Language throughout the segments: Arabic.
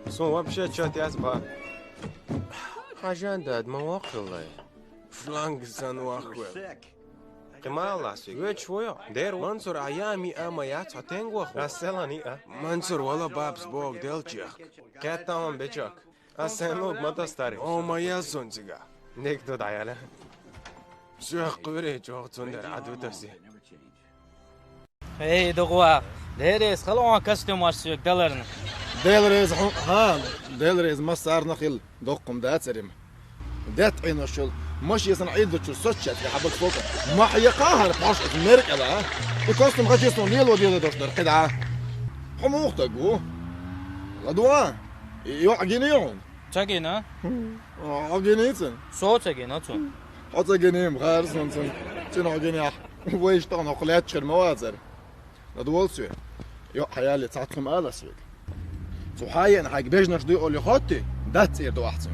سو вообще что ты азба حاجان مواقع الله فلانك سنواخو كمال لاسي ويت شوية دير منصور أيامي أما ياتو تنغوخ راسلاني منصور ولا بابس بوغ دلجيخ كاتام بيجاك أسنو متستاري أو ما يزونزيغا نيك دو دايانا شو قوري جوغ تندر عدو ترسي Hey دوغوا ديريس خلوان كاستمر سوق دلرن دلريز ها دلريز مسار نخيل دقم دات سريم دات عين الشل مش يسن عيد شو سوتشات يا حبك فوق ما حي قاهر باش المرك على يكوستم غاجيسون نيل وديل دوشتر قدعه حموق تقو لدوا يو عجينيون 자기는 عجينيتن 소자기는 좀 عجينيم غير سنسن شنو عجينيا ويش طن عقلات شر موازر لدوا سو يو حيالي تعطكم على سوق سو حي انا حاج بيجنر دو يقول لي خطي دات اير دو احسن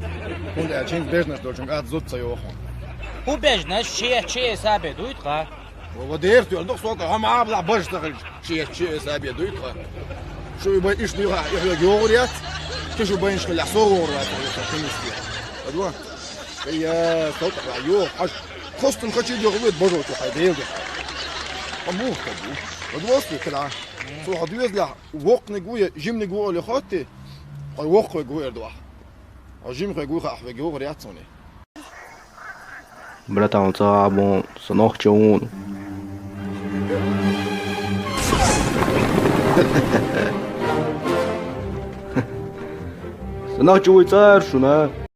كنت اجين بيجنر دو جن قاعد زوت سيوخون Bu bejne şey sabe duytqa وديرت يقول صوت هم عابلا بشتغل شيء سابي دويتها شو يبغى ايش دويها يحيى جوريات شو بين شغل حصور ادوا هي صوت عيو حش خصتم خشي دي غوت بجو تو حيديل امو كدو ادوا سو كلا سو حدوز لا وقن جوي جيم نجو اللي خاطي اي وق جوي ادوا جيم جوي خا جوريات سوني Bratão, tá bom, sou norte 1. Sou norte 8, né?